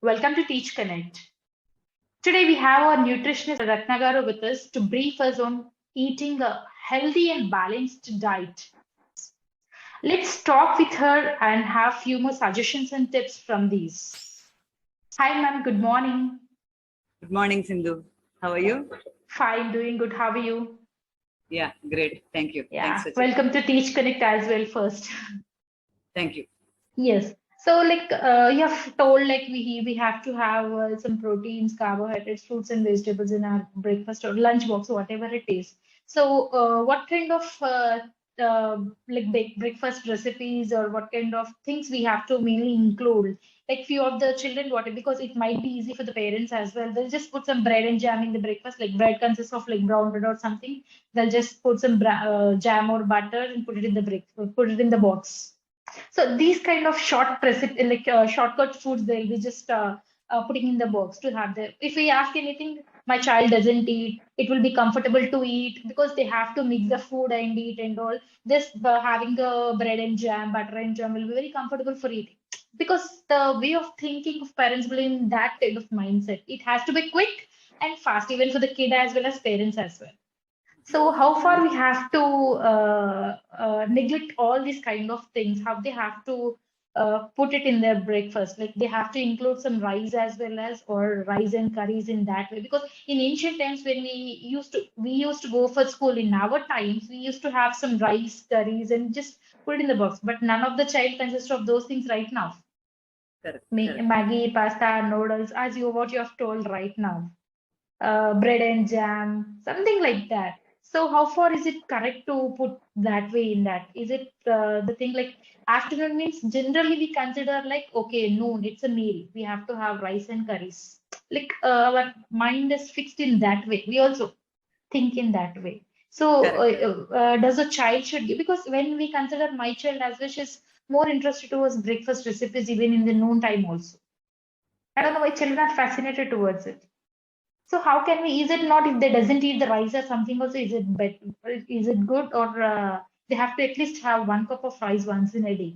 Welcome to Teach Connect. Today we have our nutritionist Ratna with us to brief us on eating a healthy and balanced diet. Let's talk with her and have few more suggestions and tips from these. Hi ma'am, good morning. Good morning, Sindhu. How are you? Fine, doing good. How are you? Yeah, great. Thank you. Yeah, Thanks, welcome to Teach Connect as well first. Thank you. Yes. So you have told we have to have some proteins, carbohydrates, fruits and vegetables in our breakfast or lunch box, whatever it is. So what kind of breakfast recipes or what kind of things we have to mainly include? Like few of the children, what because it might be easy for the parents as well. They'll just put some bread and jam in the breakfast. Like bread consists of like brown bread or something. They'll just put some jam or butter and put it in the put it in the box. So these kind of shortcut foods, they'll be just putting in the box to have the. If we ask anything, my child doesn't eat. It will be comfortable to eat because they have to mix the food and eat and all. This having the bread and jam, butter and jam will be very comfortable for eating. Because the way of thinking of parents will in that kind of mindset. It has to be quick and fast, even for the kid as well as parents as well. So how far we have to neglect all these kind of things? How they have to put it in their breakfast? Like they have to include some rice as well as or rice and curries in that way. Because in ancient times when we used to go for school in our times, we used to have some rice curries and just put it in the box. But none of the child consists of those things right now. Correct. Maggie, pasta, noodles, as you what you have told right now, bread and jam, something like that. So how far is it correct to put that way in that? Is it the thing like afternoon means generally we consider like okay noon it's a meal we have to have rice and curries like our mind is fixed in that way. We also think in that way. So does a child should because when we consider my child as well she's more interested towards breakfast recipes even in the noon time also. I don't know why children are fascinated towards it. So how can we? Is it not if they doesn't eat the rice or something? Also, is it better? Is it good or they have to at least have 1 cup of rice once in a day?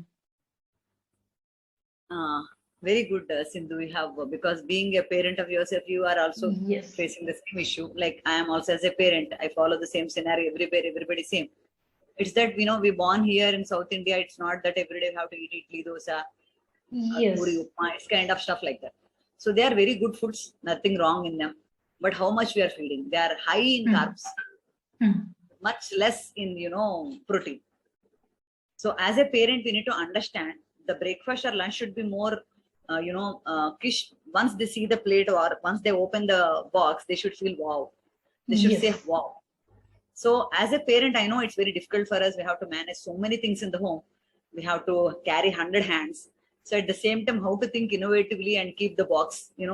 Very good, Sindhu. We have because being a parent of yourself, you are also Yes. facing the same issue. Like I am also as a parent, I follow the same scenario everywhere. Everybody same. It's that we born here in South India. It's not that every day we have to eat idli, dosa, Yes. puri, upma. It's kind of stuff like that. So they are very good foods. Nothing wrong in them. But how much we are feeding? They are high in carbs, much less in protein. So as a parent, we need to understand the breakfast or lunch should be more, once they see the plate or once they open the box, they should feel wow. They should say wow. So as a parent, I know it's very difficult for us. We have to manage so many things in the home. We have to carry 100 hands. So at the same time, how to think innovatively and keep the box, very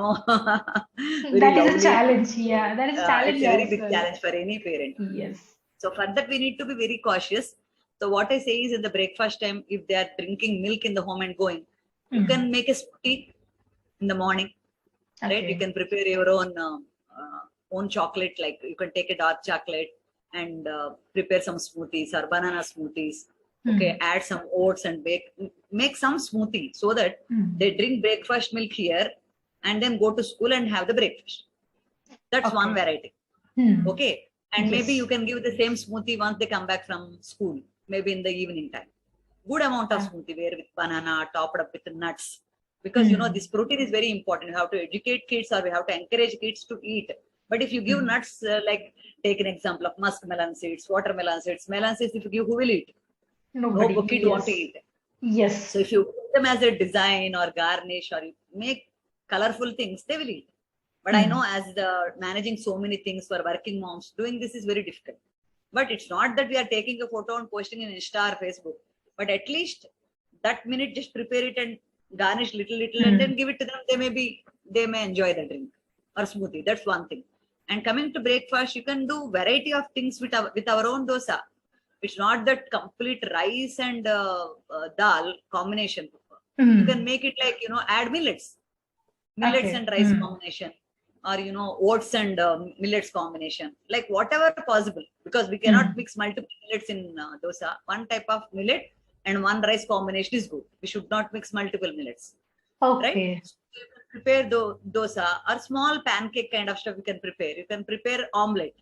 That is a challenge. Yeah, that is a challenge it's a very as big well. challenge for any parent. Yes. So for that, we need to be very cautious. So what I say is in the breakfast time, if they are drinking milk in the home and going, you can make a smoothie in the morning, right? You can prepare your own chocolate, like you can take a dark chocolate and prepare some smoothies or banana smoothies. Okay, add some oats and make some smoothie so that they drink breakfast milk here and then go to school and have the breakfast. That's one variety. Okay. And maybe you can give the same smoothie once they come back from school, maybe in the evening time. Good amount of smoothie where with banana, topped up with nuts. Because this protein is very important. You have to educate kids or we have to encourage kids to eat. But if you give nuts, like take an example of muskmelon seeds, watermelon seeds, melon seeds, if you give, who will eat? Nobody. No kid want to eat. Yes. So if you put them as a design or garnish or you make colorful things, they will eat. But I know as the managing so many things for working moms, doing this is very difficult. But it's not that we are taking a photo and posting in Insta or Facebook. But at least that minute, just prepare it and garnish little and then give it to them. They may enjoy the drink or smoothie. That's one thing. And coming to breakfast, you can do variety of things with our own dosa. It's not that complete rice and dal combination. You can make it like, add millets and rice combination. Or oats and millets combination, like whatever possible, because we cannot mix multiple millets in dosa. One type of millet and one rice combination is good. We should not mix multiple millets, right? So you can prepare dosa or small pancake kind of stuff you can prepare. You can prepare omelette.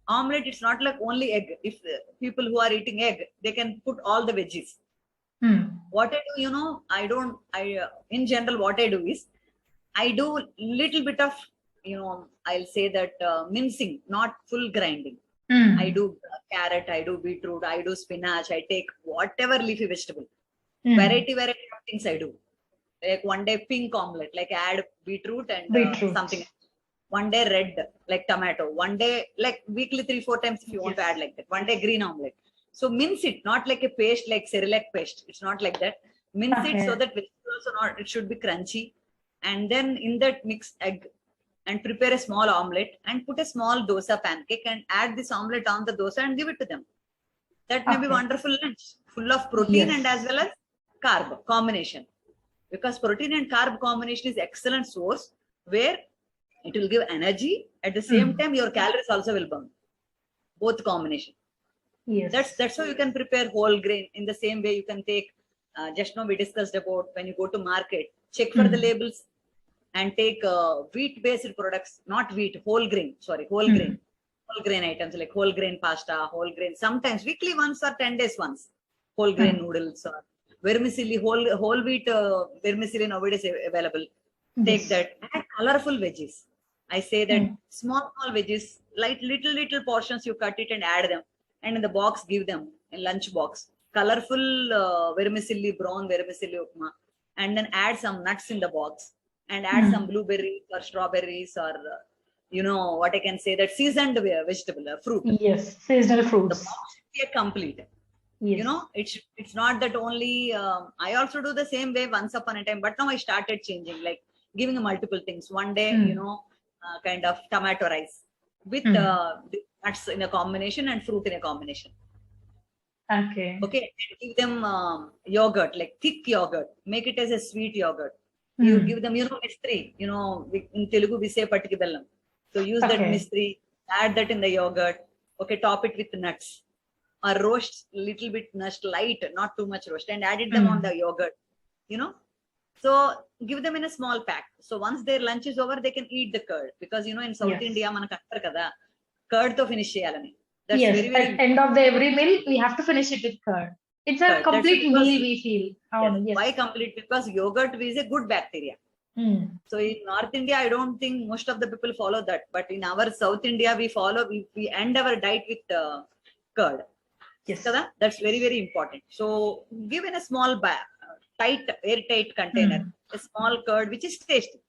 Omelette, it's not like only egg. If people who are eating egg, they can put all the veggies. What I do, in general, what I do is, I do little bit of, I'll say that mincing, not full grinding. I do carrot, I do beetroot, I do spinach, I take whatever leafy vegetable. Variety of things I do. Like one day pink omelette, like add beetroot and something. One day red, like tomato. One day, like weekly 3-4 times if you want to add like that. One day green omelette. So mince it, not like a paste, like Cerelac paste. It's not like that. Mince it so that vegetables are not, it should be crunchy. And then in that mix egg and prepare a small omelette and put a small dosa pancake and add this omelette on the dosa and give it to them. That may be wonderful lunch, full of protein and as well as carb combination. Because protein and carb combination is excellent source where it will give energy. At the same time, your calories also will burn. Both combination. Yes. That's how you can prepare whole grain. In the same way, you can take, just now we discussed about when you go to market, check for the labels and take wheat-based products, not wheat, whole grain, whole grain. Whole grain items like whole grain pasta, whole grain, sometimes weekly once or 10 days once. Whole grain noodles or vermicelli, whole wheat vermicelli nowadays available. Take that. Add colorful veggies. I say that small veggies, like little portions, you cut it and add them. And in the box, give them in lunch box. Colorful vermicelli, brown vermicelli upma. And then add some nuts in the box. And add some blueberries or strawberries or, what I can say, that seasoned vegetable, fruit. Yes, seasonal fruits. The box should be complete. Yes. It's not that only, I also do the same way once upon a time, but now I started changing, like giving multiple things. One day, kind of tomato rice with nuts in a combination and fruit in a combination. Okay. Okay. Give them yogurt, like thick yogurt. Make it as a sweet yogurt. You give them, mistri. In Telugu we say patiki bellam. So use that mistri, add that in the yogurt. Okay, top it with nuts. Or roast little bit nuts, light, not too much roast, and added them on the yogurt. So give them in a small pack. So once their lunch is over, they can eat the curd. Because in South India, curd to finish cheyalani. That's very, very at end of the every meal, we have to finish it with curd. It's a complete meal, we feel. Why complete? Because yogurt is a good bacteria. So in North India, I don't think most of the people follow that. But in our South India, we end our diet with curd. Yes. So that's very, very important. So give in a small airtight container, a small curd, which is tasty.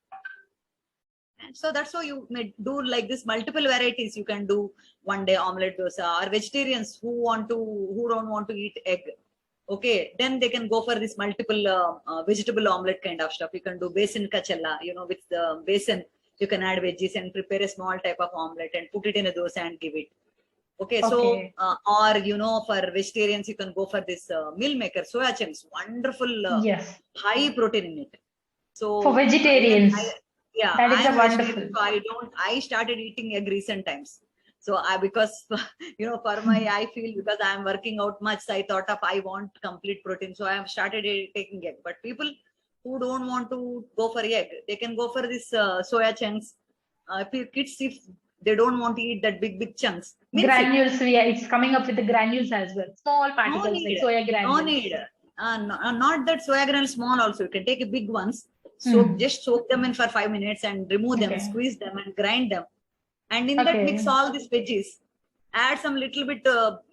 And so that's how you may do like this multiple varieties. You can do one day omelette dosa, or vegetarians who don't want to eat egg. Okay, then they can go for this multiple vegetable omelette kind of stuff. You can do besan kachalla, with the besan, you can add veggies and prepare a small type of omelette and put it in a dosa and give it. Okay, so, or, for vegetarians, you can go for this meal maker, soya chunks, wonderful, high protein in it. So for vegetarians, that is a wonderful. So I started eating egg recent times. So because, for I feel because I am working out much, so I thought of, I want complete protein. So I have started taking egg. But people who don't want to go for egg, they can go for this soya chunks. Kids, if they don't want to eat that big chunks. Granules, it's coming up with the granules as well. Small particles like soya granules. No need. Not that soya granules small also. You can take a big ones. So just soak them in for 5 minutes and remove them, squeeze them and grind them. And in that mix all these veggies. Add some little bit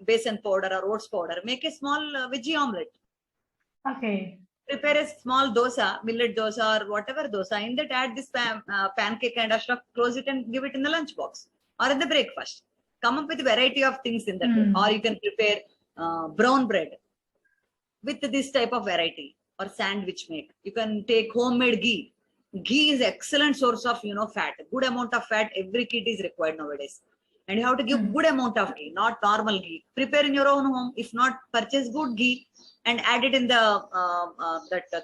besan powder or oats powder. Make a small veggie omelette. Okay. Prepare a small dosa, millet dosa or whatever dosa. In that add this pancake kind of stuff, close it and give it in the lunch box or in the breakfast. Come up with a variety of things in that way. Or you can prepare brown bread with this type of variety or sandwich make. You can take homemade ghee. Ghee is excellent source of fat. Good amount of fat every kid is required nowadays. And you have to give good amount of ghee, not normal ghee. Prepare in your own home. If not, purchase good ghee and add it in the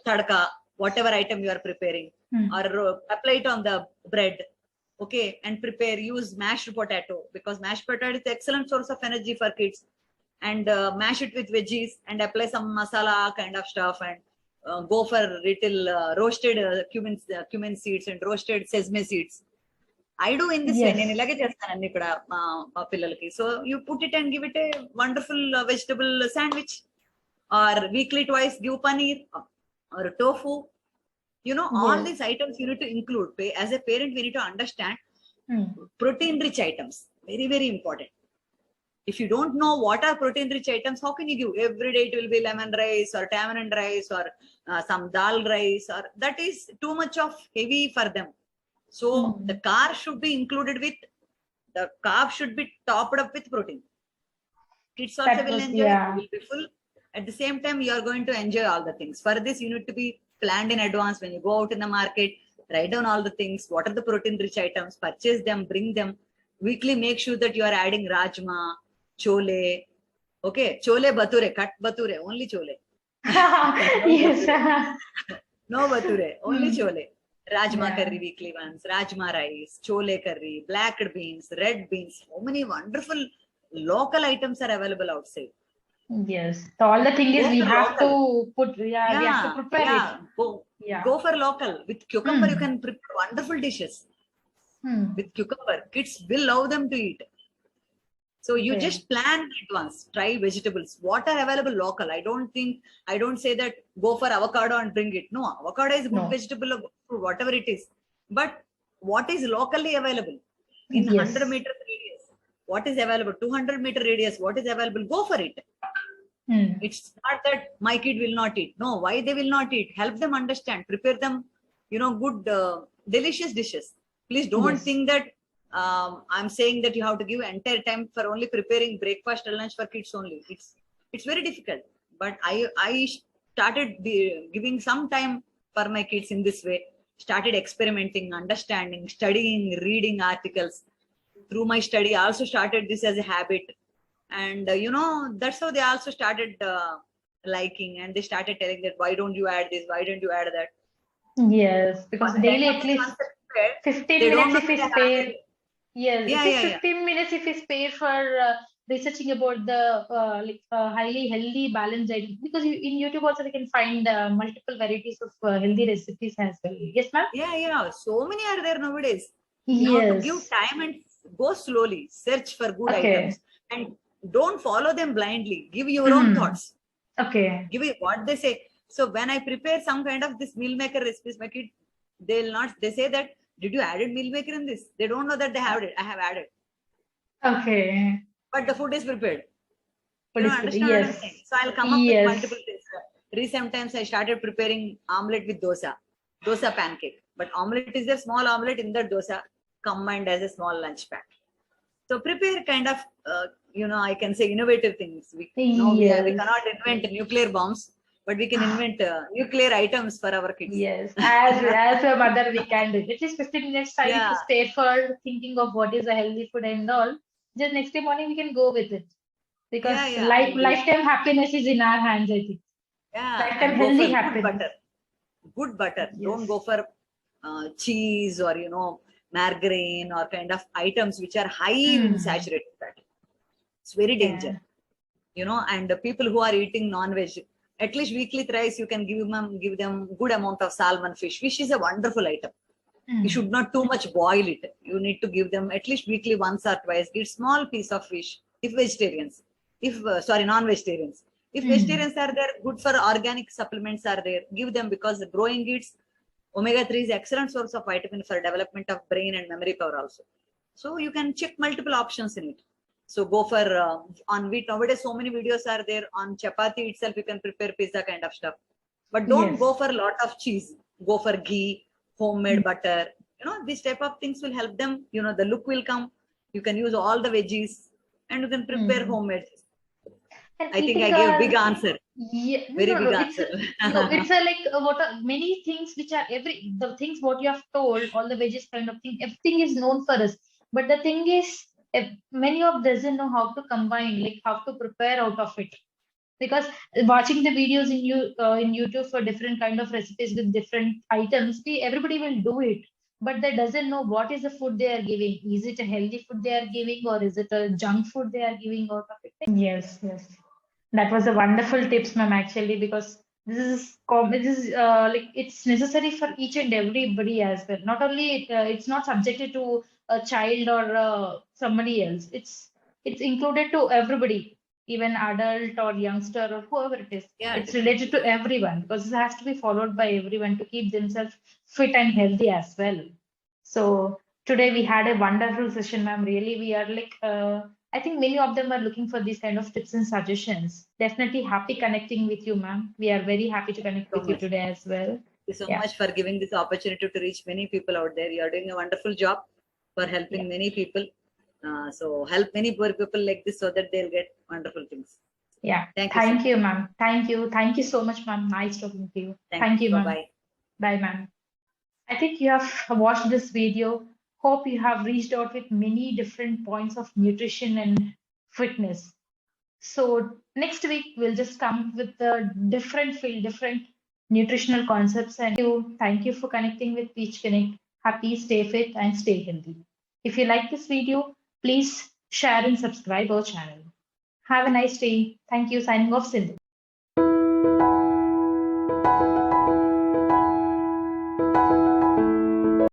tadka, whatever item you are preparing, or apply it on the bread. Okay, and use mashed potato, because mashed potato is excellent source of energy for kids. And mash it with veggies and apply some masala kind of stuff and go for little roasted cumin seeds and roasted sesame seeds. I do in this way. నేను ఇలాగే చేస్తాను అన్ని కూడా మా పిల్లలకి. So you put it and give it a wonderful vegetable sandwich, or weekly twice give paneer or tofu. You know, all these items you need to include. As a parent, we need to understand protein-rich items. Very, very important. If you don't know what are protein-rich items, how can you give? Every day it will be lemon rice or tamarind rice or some dal rice, or that is too much of heavy for them. So the carb should be included with, the carb should be topped up with protein. Kids also will enjoy, will be full. At the same time, you are going to enjoy all the things. For this, you need to be planned in advance. When you go out in the market, write down all the things. What are the protein-rich items? Purchase them, bring them. Weekly, make sure that you are adding rajma, chole. Okay, chole bature, cut bature, only chole. Yes. No bature, only chole. Rajma curry weekly once, rajma rice, chole curry, black beans, red beans. So many wonderful local items are available outside. Yes. So all the thing is we have to put, we have to prepare it. Go for local. With cucumber, you can prepare wonderful dishes. With cucumber, kids will love them to eat. So you just plan in advance. Try vegetables. What are available local? I don't say that go for avocado and bring it. No, avocado is good vegetable, whatever it is. But what is locally available? In 100-meter radius, what is available? 200-meter radius, what is available? Go for it. It's not that my kid will not eat. No, why they will not eat? Help them understand. Prepare them, good, delicious dishes. Please don't think that I'm saying that you have to give entire time for only preparing breakfast or lunch for kids only. It's very difficult. But I started giving some time for my kids in this way. Started experimenting, understanding, studying, reading articles. Through my study, I also started this as a habit. And that's how they also started liking, and they started telling that why don't you add this, why don't you add that. Yes, because daily at least 15 minutes if we spare. Yes, 15 minutes if we spare for researching about the highly healthy balanced diet, because in YouTube also we can find multiple varieties of healthy recipes as well. Yes, ma'am? Yeah. So many are there nowadays. You have to give time and go slowly. Search for good items. And don't follow them blindly. Give your own thoughts. Okay. Give it what they say. So when I prepare some kind of this meal maker recipes, my kid, they say that, did you added meal maker in this? They don't know that they have it. I have added. Okay. But the food is prepared. You don't understand what I'm saying? So I'll come up with multiple things. Recent times I started preparing omelette with dosa pancake. But omelette is a small omelette in the dosa combined as a small lunch pack. So prepare kind of, I can say innovative things. We cannot invent nuclear bombs, but we can invent nuclear items for our kids. Yes, as a mother, we can do it. At least 15 minutes time to stay for thinking of what is a healthy food and all. Just next day morning, we can go with it. Because lifetime happiness is in our hands, I think. Yeah, lifetime healthy happiness. Good butter. Don't go for cheese or, margarine or kind of items which are high in saturated fat. It's very dangerous. And the people who are eating non-veg, at least weekly thrice you can give them good amount of salmon fish. Fish is a wonderful item. You should not too much boil it. You need to give them at least weekly once or twice. Give small piece of fish if vegetarians. Non-vegetarians. If vegetarians are there, good for organic supplements are there. Give them, because growing kids, omega-3 is excellent source of vitamin for development of brain and memory power also. So you can check multiple options in it. So go for on wheat. Nowadays so many videos are there. On chapati itself you can prepare pizza kind of stuff. But don't go for a lot of cheese. Go for ghee, homemade butter. This type of things will help them. The look will come. You can use all the veggies and you can prepare homemade. I think I gave a big answer. Yeah, big answer. It's what are many things which are the things what you have told, all the veggies kind of thing, everything is known for us. But the thing is, many of doesn't know how to combine, like how to prepare out of it. Because watching the videos in YouTube for different kind of recipes with different items, everybody will do it. But they doesn't know what is the food they are giving. Is it a healthy food they are giving, or is it a junk food they are giving out of it? Yes. That was a wonderful tips, ma'am, actually, because This is like it's necessary for each and everybody as well. Not only it's not subjected to a child or somebody else. It's included to everybody, even adult or youngster or whoever it is. Yeah, It's related definitely. to everyone because it has to be followed by everyone to keep themselves fit and healthy as well. So today we had a wonderful session, ma'am. Really, we are like I think many of them are looking for these kind of tips and suggestions. Definitely happy connecting with you, ma'am. We are very happy to connect So with you much. today as well. Thank you so Yeah, much for giving this opportunity to reach many people out there. You are doing a wonderful job for yeah, helping many people. So help many poor people like this so that they'll get wonderful things. yeah. Thank you so Thank much. you, ma'am. Thank you. Thank you so much, ma'am. Nice talking to you. Thank Thank you. you, Bye ma'am. bye. Bye, ma'am. I think you have watched this video. Hope you have reached out with many different points of nutrition and fitness. So next week we'll just come with a different field, different nutritional concepts. And thank you for connecting with Peach Connect. Happy, stay fit, and stay healthy. If you like this video, please share and subscribe our channel. Have a nice day. Thank you. Signing off, Sindhu.